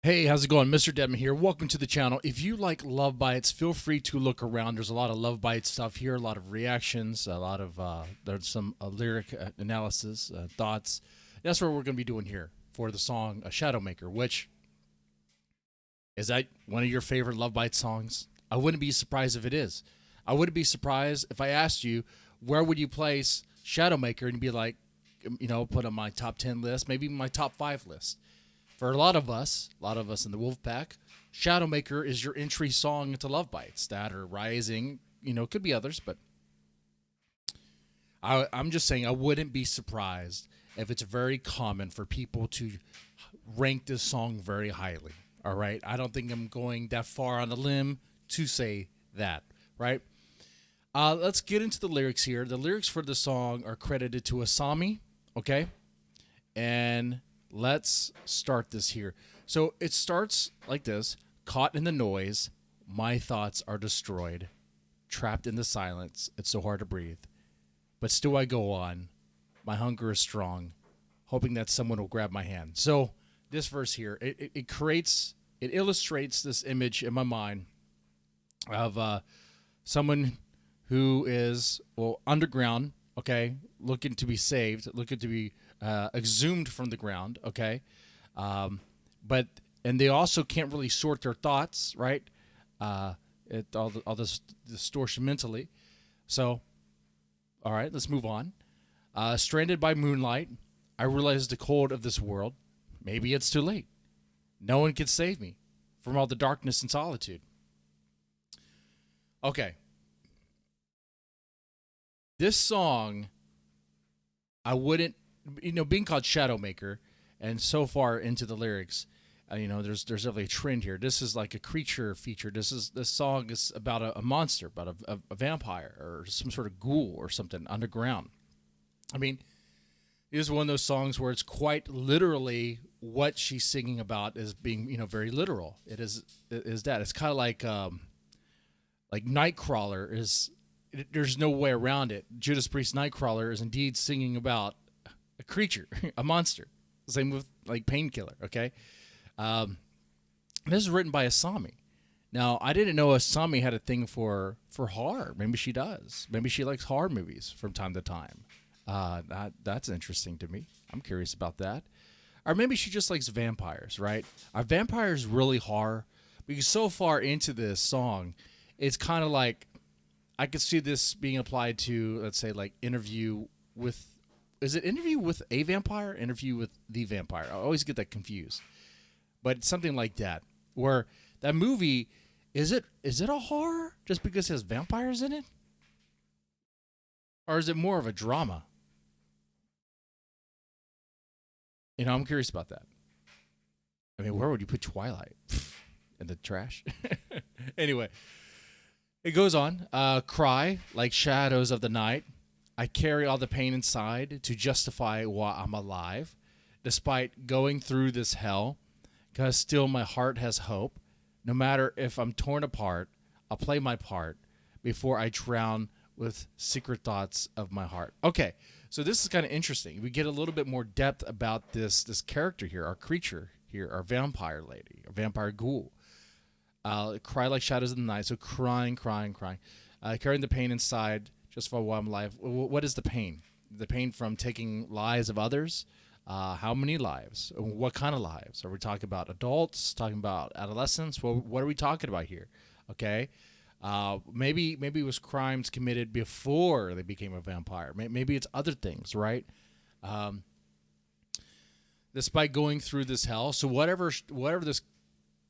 Hey, how's it going? Mr. Dedman here. Welcome to the channel. If you like Love Bites, feel free to look around. There's a lot of Love Bites stuff here, a lot of reactions, a lot of there's some lyric analysis, thoughts. That's what we're going to be doing here for the song Shadowmaker, which is that one of your favorite Love Bites songs? I wouldn't be surprised if it is. I wouldn't be surprised if I asked you, where would you place Shadowmaker? And you'd be like, put on my top 10 list, maybe my top 5 list. For a lot of us in the Wolfpack, Shadowmaker is your entry song into Love Bites. That or Rising, could be others, but I'm just saying I wouldn't be surprised if it's very common for people to rank this song very highly. All right? I don't think I'm going that far on a limb to say that, right? Let's get into the lyrics here. The lyrics for the song are credited to Asami, okay? And let's start this here. So it starts like this. Caught in the noise, my thoughts are destroyed. Trapped in the silence, it's so hard to breathe. But still I go on. My hunger is strong, hoping that someone will grab my hand. So this verse here, it illustrates this image in my mind of someone who is, underground, okay, looking to be saved, looking to be exhumed from the ground, okay? And they also can't really sort their thoughts, right? All this distortion mentally. So, all right, let's move on. Stranded by moonlight, I realize the cold of this world. Maybe it's too late. No one can save me from all the darkness and solitude. Okay. This song, I wouldn't, being called Shadowmaker, and so far into the lyrics, there's definitely a trend here. This is like a creature feature. This song is about a monster, about a vampire or some sort of ghoul or something underground. I mean, it is one of those songs where it's quite literally what she's singing about is being, very literal. It is that. It's kind of like Nightcrawler is. There's no way around it. Judas Priest Nightcrawler is indeed singing about a creature, a monster. Same with like Painkiller, okay? This is written by Asami. Now, I didn't know Asami had a thing for horror. Maybe she does. Maybe she likes horror movies from time to time. That's interesting to me. I'm curious about that. Or maybe she just likes vampires, right? Are vampires really horror? Because so far into this song, it's kind of like I could see this being applied to, let's say, like Interview with... Is it Interview with a Vampire? Interview with the Vampire? I always get that confused. But something like that, where that movie, is it a horror just because it has vampires in it? Or is it more of a drama? I'm curious about that. I mean, where would you put Twilight? In the trash? Anyway, it goes on. Cry like shadows of the night. I carry all the pain inside to justify why I'm alive, despite going through this hell, because still my heart has hope. No matter if I'm torn apart, I'll play my part before I drown with secret thoughts of my heart. Okay, so this is kind of interesting. We get a little bit more depth about this character here, our creature here, our vampire lady, our vampire ghoul. Cry like shadows in the night, so crying. Carrying the pain inside, just for while I'm alive. What is the pain? The pain from taking lives of others? How many lives? What kind of lives? Are we talking about adults? Talking about adolescents? What are we talking about here? Okay, maybe it was crimes committed before they became a vampire. Maybe it's other things, right? Despite going through this hell, so whatever this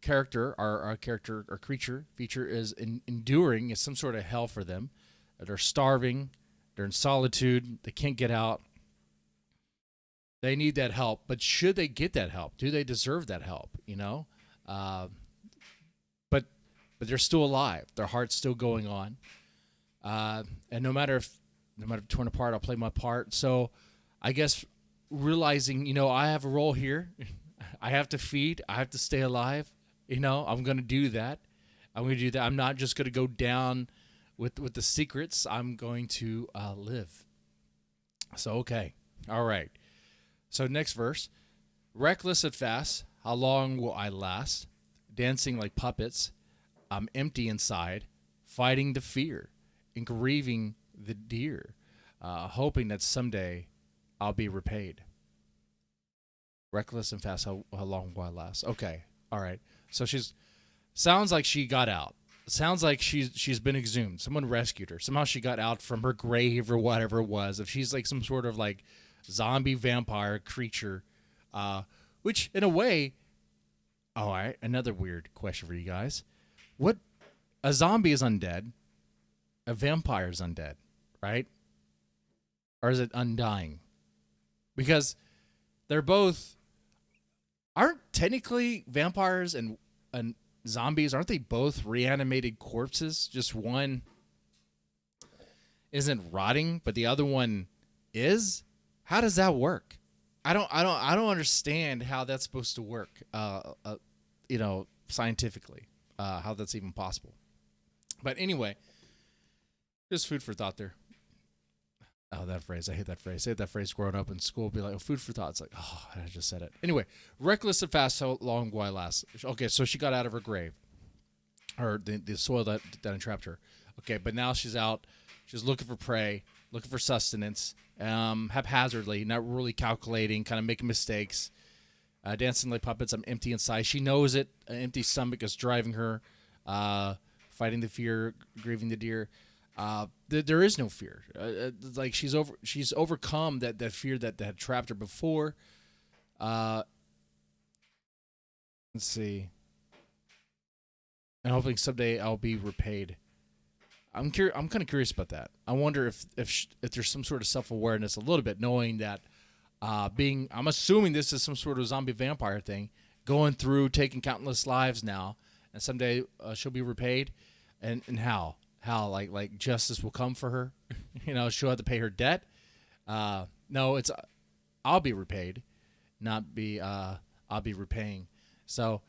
character, our character, our creature feature is enduring is some sort of hell for them. They're starving. They're in solitude. They can't get out. They need that help. But should they get that help? Do they deserve that help? But they're still alive. Their heart's still going on. And no matter if torn apart, I'll play my part. So I guess realizing, I have a role here. I have to feed. I have to stay alive. I'm going to do that. I'm not just going to go down with the secrets. I'm going to live. So, okay. All right. So next verse. Reckless and fast, How long will I last? Dancing like puppets. I'm empty inside, fighting the fear and grieving the deer, hoping that someday I'll be repaid. Reckless and fast. How long will I last? Okay. All right. So she's sounds like she got out. Sounds like she's been exhumed. Someone rescued her. Somehow she got out from her grave or whatever it was. If she's like some sort of like zombie vampire creature, which in a way, all right. Another weird question for you guys: what a zombie is undead, a vampire is undead, right? Or is it undying? Because they're both aren't technically vampires and zombies, aren't they both reanimated corpses? Just one isn't rotting, but the other one is? How does that work? I don't understand how that's supposed to work. Scientifically, how that's even possible. But anyway, just food for thought there. Oh, that phrase. I hate that phrase. I hate that phrase growing up in school. Be like, oh, food for thought. It's like, oh, I just said it. Anyway, reckless and fast, how long will I last? Okay, so she got out of her grave. Or the soil that entrapped her. Okay, but now she's out. She's looking for prey, looking for sustenance, haphazardly, not really calculating, kind of making mistakes. Dancing like puppets, I'm empty inside. She knows it. An empty stomach is driving her. Fighting the fear, grieving the deer. There is no fear. Like she's overcome that fear that had trapped her before. Let's see. And hoping someday I'll be repaid. I'm kind of curious about that. I wonder if there's some sort of self-awareness a little bit, knowing that I'm assuming this is some sort of zombie vampire thing, going through taking countless lives now, and someday she'll be repaid, and how like justice will come for her. She'll have to pay her debt. No, it's I'll be repaid, not be I'll be repaying. So,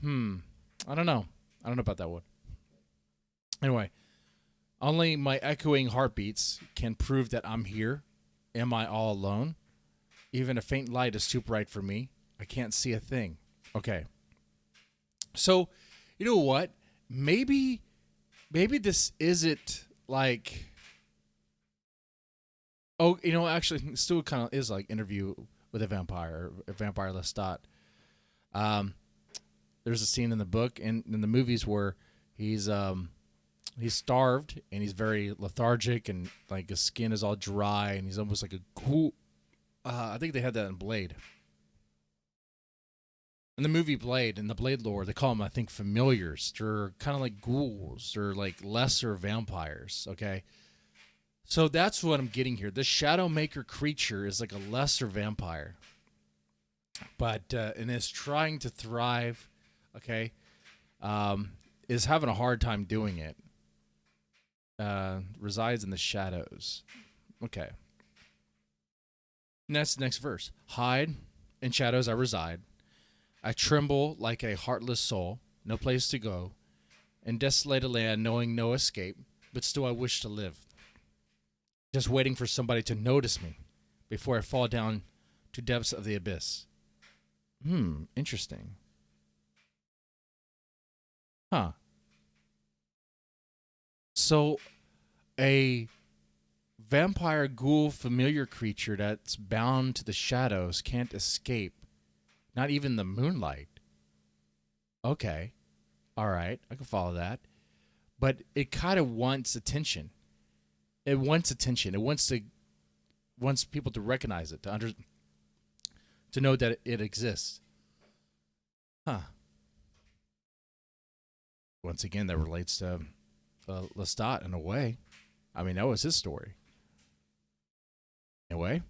I don't know. I don't know about that one. Anyway, only my echoing heartbeats can prove that I'm here. Am I all alone? Even a faint light is too bright for me. I can't see a thing. Okay. So, you know what? Maybe this isn't like... Oh, actually, it still kind of is like Interview with a Vampire, or a Vampire Lestat. There's a scene in the book and in the movies where he's starved and he's very lethargic and like his skin is all dry and he's almost like a ghoul. I think they had that in Blade. In the movie Blade, in the Blade lore, they call them, I think, familiars. They're kind of like ghouls. They're like lesser vampires, okay? So that's what I'm getting here. The Shadowmaker creature is like a lesser vampire. But, and is trying to thrive, okay? Is having a hard time doing it. Resides in the shadows. Okay. Next verse. Hide in shadows I reside. I tremble like a heartless soul, no place to go, in desolated land, knowing no escape, but still I wish to live. Just waiting for somebody to notice me before I fall down to depths of the abyss. Interesting. Huh. So, a vampire ghoul familiar creature that's bound to the shadows can't escape, not even the moonlight. Okay. All right. I can follow that. But it kind of wants attention. It wants attention. It wants people to recognize it, to know that it exists. Huh. Once again, that relates to Lestat in a way. I mean, that was his story. Anyway,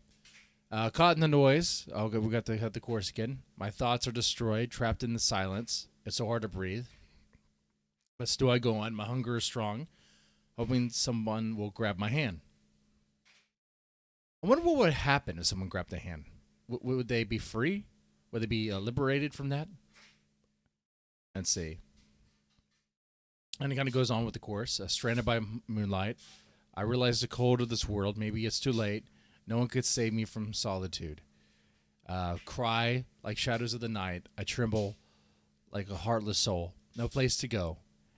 caught in the noise. Okay, we got the chorus again. My thoughts are destroyed, trapped in the silence. It's so hard to breathe. But still I go on. My hunger is strong, hoping someone will grab my hand. I wonder what would happen if someone grabbed the hand. Would they be free? Would they be liberated from that? Let's see. And it kind of goes on with the chorus. Stranded by moonlight, I realize the cold of this world. Maybe it's too late. No one could save me from solitude. Cry like shadows of the night. I tremble like a heartless soul. No place to go.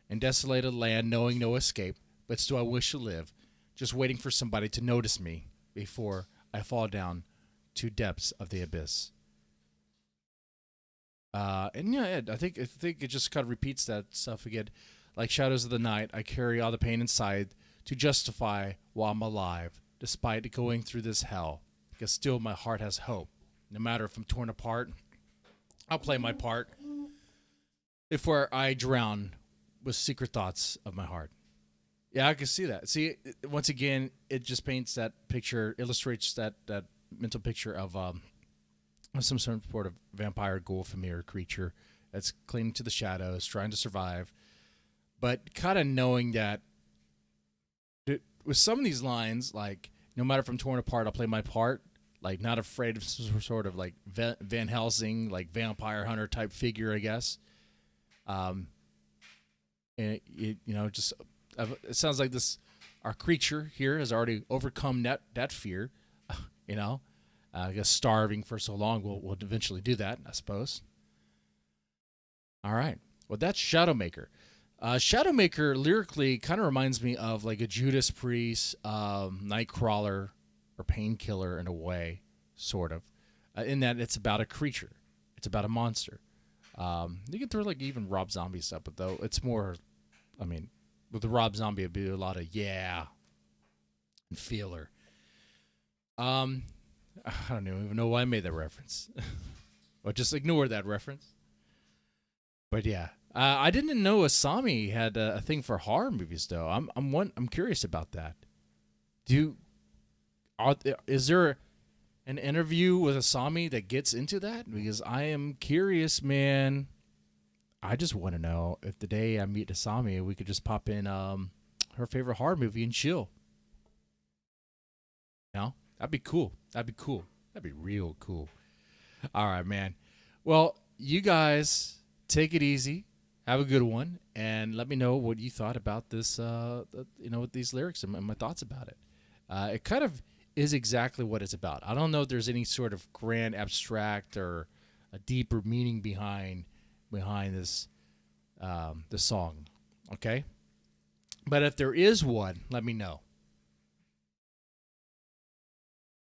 In desolated land, knowing no escape. But still I wish to live. Just waiting for somebody to notice me before I fall down to depths of the abyss. And yeah, I think it just kind of repeats that stuff again. Like shadows of the night, I carry all the pain inside to justify why I'm alive, despite going through this hell. Because still my heart has hope. No matter if I'm torn apart, I'll play my part. Before I drown with secret thoughts of my heart. Yeah, I can see that. See, once again, it just paints that picture, illustrates that mental picture of some sort of vampire, ghoul, familiar creature that's clinging to the shadows, trying to survive, but kind of knowing that with some of these lines, like, no matter if I'm torn apart, I'll play my part. Like, not afraid of some sort of like Van Helsing, like vampire hunter type figure, I guess. And it just it sounds like our creature here has already overcome that fear. I guess starving for so long will eventually do that, I suppose. All right. Well, that's Shadowmaker. Shadowmaker lyrically kind of reminds me of like a Judas Priest, Nightcrawler, or Painkiller in a way, sort of, in that it's about a creature. It's about a monster. You can throw like even Rob Zombie stuff, but though it's more, I mean, with the Rob Zombie, it'd be a lot of yeah and feeler. I don't even know why I made that reference. But just ignore that reference. But yeah, I didn't know Asami had a thing for horror movies though. I'm curious about that. Is there an interview with Asami that gets into that? Because I am curious, man. I just want to know if the day I meet Asami, we could just pop in her favorite horror movie and chill. No, that'd be cool. That'd be real cool. All right, man. Well, you guys take it easy. Have a good one, and let me know what you thought about this. With these lyrics and my thoughts about it. It kind of is exactly what it's about. I don't know if there's any sort of grand abstract or a deeper meaning behind this this song. Okay, but if there is one, let me know.